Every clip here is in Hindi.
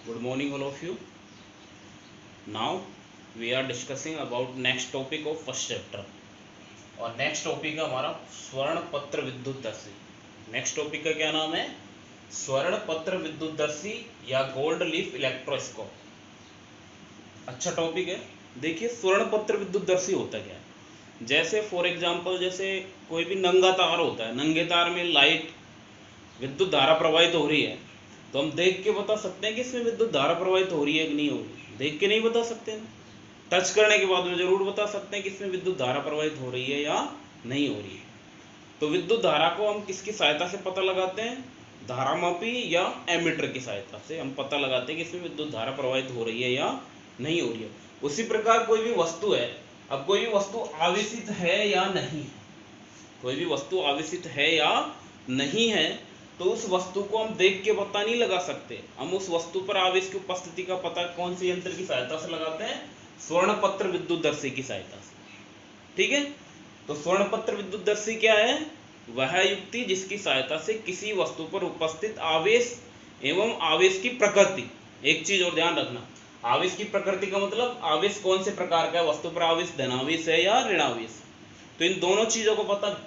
Good morning all of you. Now we are discussing about next topic of first chapter. और नेक्स्ट टॉपिक है हमारा स्वर्ण पत्र विद्युतदर्शी। नेक्स्ट टॉपिक का क्या नाम है? स्वर्ण पत्र विद्युतदर्शी या गोल्ड लीफ इलेक्ट्रोस्कोप। अच्छा टॉपिक है। देखिए स्वर्ण पत्र विद्युतदर्शी होता क्या है। जैसे फॉर एग्जांपल जैसे कोई भी नंगा तार होता है, नंगे तार में लाइट विद्युत धारा प्रवाहित हो रही है, तो हम देख के बता सकते हैं कि इसमें विद्युत धारा प्रवाहित हो रही है कि नहीं हो रही। देख के नहीं बता सकते ना, टच करने के बाद में जरूर बता सकते हैं कि इसमें विद्युत धारा प्रवाहित हो रही है या नहीं हो रही है। तो विद्युत धारा को हम किसकी सहायता से पता लगाते हैं? धारामापी या एमीटर की सहायता से हम पता लगाते हैं कि इसमें विद्युत धारा प्रवाहित हो रही है या नहीं हो रही है। उसी प्रकार कोई भी वस्तु है, अब कोई भी वस्तु आवेशित है या नहीं है, कोई भी वस्तु आवेशित है या नहीं है, तो उस वस्तु को हम देख के पता नहीं लगा सकते। हम उस वस्तु पर आवेश की उपस्थिति का पता कौन से यंत्र की सहायता से लगाते हैं? स्वर्ण पत्र विद्युतदर्शी की सहायता से। ठीक है, तो स्वर्ण पत्र विद्युतदर्शी क्या है? वह युक्ति जिसकी सहायता से किसी वस्तु पर उपस्थित आवेश एवं आवेश की प्रकृति। एक चीज और ध्यान रखना, आवेश की प्रकृति का मतलब आवेश कौन से प्रकार का है, वस्तु पर आवेश धनावेश है या ऋणावेश। तो इन दोनों चीजों को पता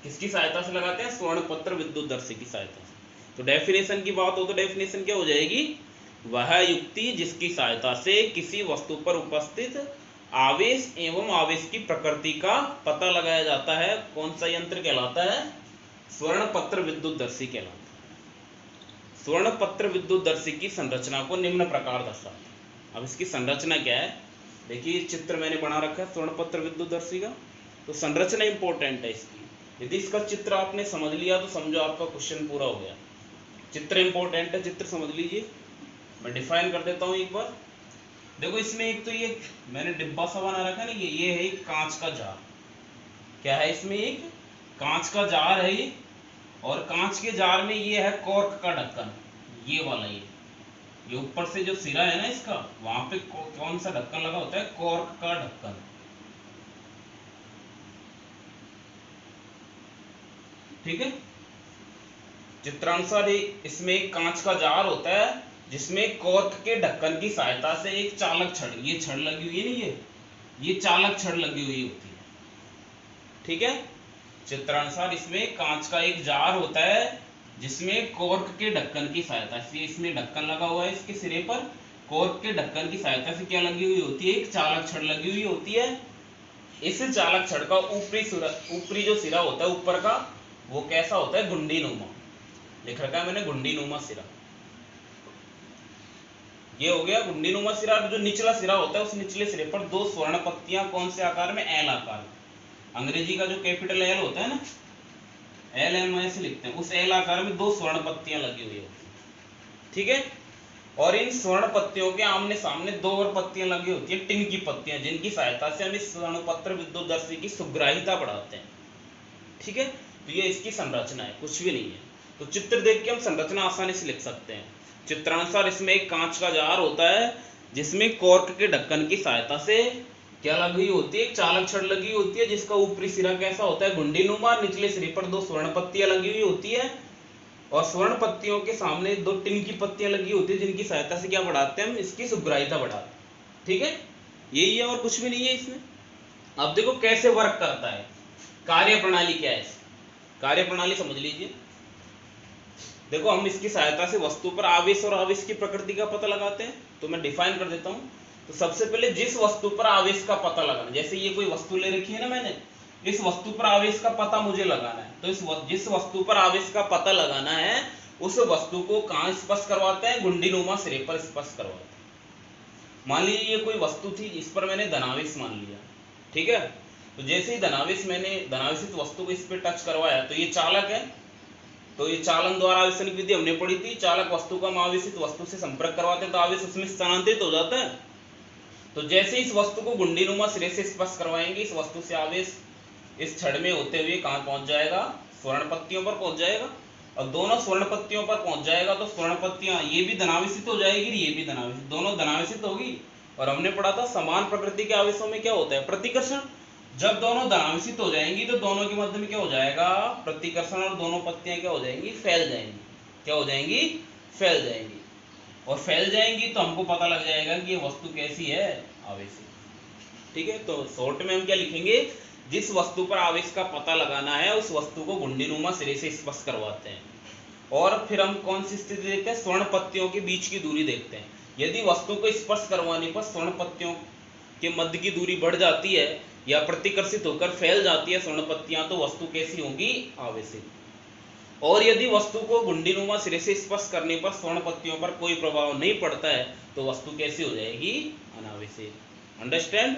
किसकी सहायता से लगाते हैं? स्वर्ण पत्र विद्युतदर्शी की सहायता से। तो डेफिनेशन की बात हो तो डेफिनेशन क्या हो जाएगी? वह युक्ति जिसकी सहायता से किसी वस्तु पर उपस्थित आवेश एवं आवेश की प्रकृति का पता लगाया जाता है। कौन सा यंत्र कहलाता है? स्वर्ण पत्र विद्युतदर्शी कहलाता है। स्वर्ण पत्र विद्युतदर्शी की संरचना को निम्न प्रकार दर्शाता है। अब इसकी संरचना क्या है? देखिए चित्र मैंने बना रखा है स्वर्ण पत्र विद्युतदर्शी का। तो संरचना इंपॉर्टेंट है इसकी। यदि इसका चित्र आपने समझ लिया तो समझो आपका क्वेश्चन पूरा हो गया। चित्र इंपॉर्टेंट है, चित्र समझ लीजिए। मैं डिफाइन कर देता हूं एक बार। देखो इसमें एक तो ये मैंने डिब्बा सा बना रखा है ना, ये है एक कांच का जार। क्या है इसमें? एक कांच का जार है ये, और कांच के जार में ये है कॉर्क का ढक्कन, ये वाला। ये ऊपर से जो सिरा है ना इसका, वहां पे कौन सा ढक्कन लगा होता है? कॉर्क का ढक्कन। ठीक है, चित्रानुसार इसमें एक कांच का जार होता है जिसमें कॉर्क के ढक्कन की सहायता से एक चालक छड़, ये छड़ लगी हुई है ना, ये चालक छड़ लगी हुई होती है। ठीक है, चित्रानुसार इसमें कांच का एक जार होता है जिसमें कॉर्क के ढक्कन की सहायता से, इसमें ढक्कन लगा हुआ है इसके सिरे पर, कॉर्क के ढक्कन की सहायता से क्या लगी हुई होती है? एक चालक छड़ लगी हुई होती है। इस चालक छड़ का ऊपरी जो सिरा होता है ऊपर का, वो कैसा होता है? गुंडी नुमा। लिख रखा है मैंने गुंडी नुमा सिरा। ये हो गया गुंडी नुमा सिरा। जो निचला सिरा होता है उस निचले सिरे पर दो स्वर्ण पत्तियां कौन से आकार में? एल आकार। अंग्रेजी का जो कैपिटल एल होता है ना, एल एम ऐसे लिखते हैं, उस एल आकार में दो स्वर्ण पत्तियां लगी हुई होती है। ठीक है, और इन स्वर्ण पत्तियों के आमने सामने दो और पत्तियां लगी होती है, टिन की पत्तियां, जिनकी सहायता से हम इस स्वर्ण पत्र विद्युतदर्शी की सुग्राहिता बढ़ाते हैं। ठीक है, तो ये इसकी संरचना है, कुछ भी नहीं है। तो चित्र देख के हम संरचना आसानी से लिख सकते हैं। चित्रानुसार इसमें एक कांच का जार होता है जिसमें कॉर्क के ढक्कन की सहायता से क्या लगी होती है? एक चालक छड़ लगी होती है जिसका ऊपरी सिरा कैसा होता है? गुंडीनुमा। निचले सिरे पर दो स्वर्ण पत्तियां लगी हुई होती है, और स्वर्ण पत्तियों के सामने दो टिन की पत्तियां लगी होती है जिनकी सहायता से क्या बढ़ाते हैं हम? इसकी सुग्राहिता बढ़ाते हैं। ठीक है, यही है और कुछ भी नहीं है इसमें। अब देखो कैसे वर्क करता है, कार्य प्रणाली क्या है इसकी? कार्य प्रणाली समझ लीजिए। देखो हम इसकी सहायता से वस्तु पर आवेश और आवेश की प्रकृति का पता लगाते हैं। तो मैं डिफाइन कर देता हूं। तो सबसे पहले जिस वस्तु पर आवेश का पता लगाना, जैसे ये कोई वस्तु ले रखी है ना मैंने, इस वस्तु पर आवेश का पता मुझे लगाना है। तो जिस वस्तु पर आवेश का पता लगाना है उस वस्तु को कहां स्पर्श करवाते हैं? गुंडीनुमा सिरे पर स्पर्श करवाते हैं। मान लीजिए ये कोई वस्तु थी, इस पर मैंने धनावेश मान लिया। ठीक है, तो जैसे ही धनावेशित वस्तु को इस पर टच करवाया तो ये चालक है, तो ये चालन द्वारा आवेशन की विधि हमने पढ़ी थी। चालक वस्तु का आवेशित वस्तु से संपर्क करवाते हैं तो आवेश उसमें स्थानांतरित हो जाता है। तो जैसे इस वस्तु को गुंडीनुमा सिरे से स्पर्श करवाएंगे, इस वस्तु से आवेश इस छड़ में होते हुए कहां पहुंच जाएगा? स्वर्ण पत्तियों पर पहुंच जाएगा। और दोनों स्वर्ण पत्तियों पर पहुंच जाएगा तो स्वर्ण पत्तियां ये भी धनावेशित हो जाएगी, ये भी धनावेशित, दोनों धनावेशित होगी। और हमने पढ़ा था समान प्रकृति के आवेशों में क्या होता है? प्रतिकर्षण। जब दोनों धनावेशित हो जाएंगी तो दोनों के मध्य में क्या हो जाएगा? प्रतिकर्षण, और दोनों पत्तियां क्या हो जाएंगी? फैल जाएंगी। क्या हो जाएंगी? फैल जाएंगी। और फैल जाएंगी तो हमको पता लग जाएगा कि ये वस्तु कैसी है, आवेशित। ठीक है, तो शॉर्ट में हम क्या लिखेंगे, जिस वस्तु पर आवेश का पता लगाना है उस वस्तु को घुंडीनुमा सिरे से स्पर्श करवाते हैं, और फिर हम कौन सी स्थिति देखते हैं, स्वर्ण पत्तियों के बीच की दूरी देखते हैं। यदि वस्तु को स्पर्श करवाने पर स्वर्ण पत्तियों के मध्य की दूरी बढ़ जाती है या प्रतिकर्षित होकर फैल जाती है स्वर्ण पत्तियां, तो वस्तु कैसी होगी, आवेशित। और यदि वस्तु को घुंडीनुमा सिरे से स्पर्श करने पर स्वर्ण पत्तियों पर कोई प्रभाव नहीं पड़ता है तो वस्तु कैसी हो जाएगी, अनावेशित। अंडरस्टैंड,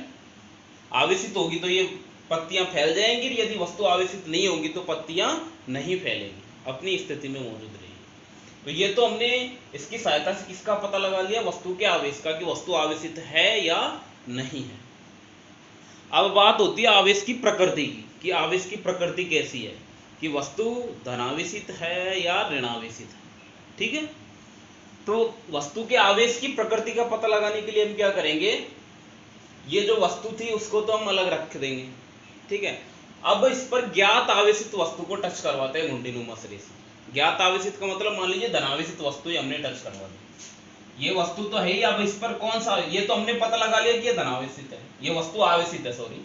आवेशित होगी तो ये पत्तियां फैल जाएंगी, यदि वस्तु आवेशित नहीं होगी तो पत्तियां नहीं फैलेंगी, अपनी स्थिति में मौजूद रहेगी। तो ये तो हमने इसकी सहायता से किसका पता लगा लिया, वस्तु के आवेश का, कि वस्तु आवेशित है या नहीं है। अब बात होती है आवेश की प्रकृति की, कि आवेश की प्रकृति कैसी है, कि वस्तु धनावेशित है या ऋणावेशित है। ठीक है, तो वस्तु के आवेश की प्रकृति का पता लगाने के लिए हम क्या करेंगे, ये जो वस्तु थी उसको तो हम अलग रख देंगे। ठीक है, अब इस पर ज्ञात आवेशित वस्तु को टच करवाते हैं घुंडीनुमा सिरे से। ज्ञात आवेशित का मतलब मान लीजिए धनावेशित वस्तु ही हमने टच करवा दी, ये वस्तु तो है ही, अब इस पर कौन सा, ये तो हमने पता लगा लिया कि ये धनावेशित है, ये वस्तु आवेशित है, सॉरी।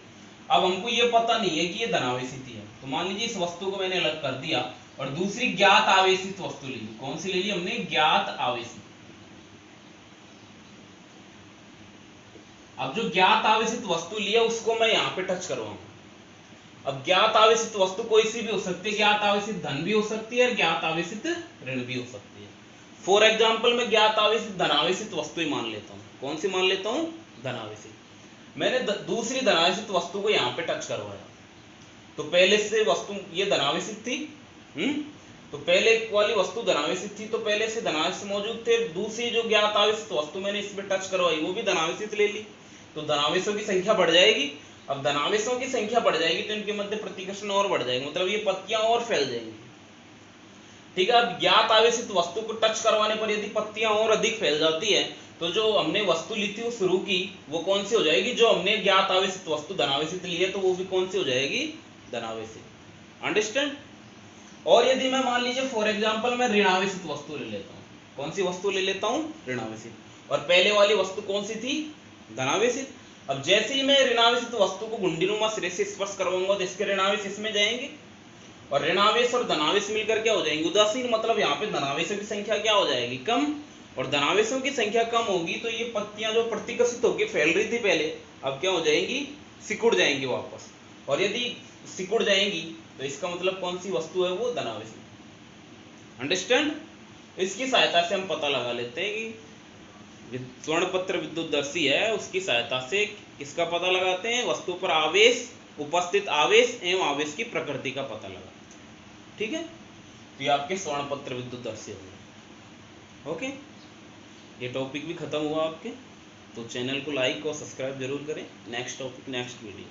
अब हमको ये पता नहीं है कि ये धनावेशित ही है, तो मान लीजिए इस वस्तु को मैंने अलग कर दिया और दूसरी ज्ञात आवेशित वस्तु ले ली। कौन सी ले ली हमने, ज्ञात आवेशित। अब जो ज्ञात आवेशित वस्तु लिया उसको मैं यहाँ पे टच करवाऊंगा। अब ज्ञात आवेशित वस्तु कोई सी भी हो सकती है, ज्ञात आवेशित धन भी हो सकती है और ज्ञात आवेशित ऋण भी हो सकती है। फॉर एग्जाम्पल मैं ज्ञात आवेशित धनावेशित वस्तु ही मान लेता हूँ। कौन सी मान लेता हूँ, धनावेशित। मैंने दूसरी धनावेशित वस्तु को यहाँ पे टच करवाया, तो पहले से वस्तु ये धनावेशित थी, तो पहले वाली वस्तु धनावेशित थी, तो पहले से धनावेश मौजूद थे। दूसरी जो ज्ञात आवेशित वस्तु मैंने इसमें टच करवाई वो भी धनावेशित ले ली, तो धनावेशों की संख्या बढ़ जाएगी। अब धनावेशों की संख्या बढ़ जाएगी तो इनके मध्य प्रतिकर्षण और बढ़ जाएगा, मतलब ये पत्तियां और फैल जाएंगी। ठीक है, अब ज्ञात आवेशित वस्तु को टच करवाने पर यदि पत्तियां और अधिक फैल जाती है तो जो हमने वस्तु ली थी वो शुरू की, वो कौन सी हो जाएगी, जो हमने ज्ञात आवेशित वस्तु धनावेशित ली है तो वो भी कौन सी हो जाएगी, धनावेशित। अंडरस्टैंड। और यदि मैं मान लीजिए फॉर एग्जांपल मैं ऋणावेशित वस्तु ले लेता हूँ, कौन सी वस्तु ले लेता हूँ, ऋणावेशित, और पहले वाली वस्तु कौन सी थी, धनावेशित। अब जैसे ही मैं ऋणावेशित वस्तु को घुंडीनुमा सिरे से स्पर्श करवाऊंगा तो इसके ऋणावेश इसमें जाएंगे और ऋणावेश और धनावेश मिलकर क्या हो जाएंगे, उदासीन। मतलब यहाँ पे धनावेशों की संख्या क्या हो जाएगी, कम, और धनावेशों की संख्या कम होगी तो ये पत्तियां जो प्रतिकर्षित होकर फैल रही थी पहले, अब क्या हो जाएंगी, सिकुड़ जाएंगी वापस। और यदि सिकुड़ जाएंगी तो इसका मतलब कौन सी वस्तु है, वो धनावेशित। अंडरस्टैंड। इसकी सहायता से हम पता लगा लेते हैं कि स्वर्णपत्र विद्युतदर्शी है, उसकी सहायता से किसका पता लगाते हैं, वस्तु पर आवेश, उपस्थित आवेश एवं आवेश की प्रकृति का पता लगाते हैं। ठीक है, तो ये आपके स्वर्णपत्र विद्युतदर्शी हो गए। ओके, ये टॉपिक भी खत्म हुआ आपके, तो चैनल को लाइक और सब्सक्राइब जरूर करें। Next topic, next video.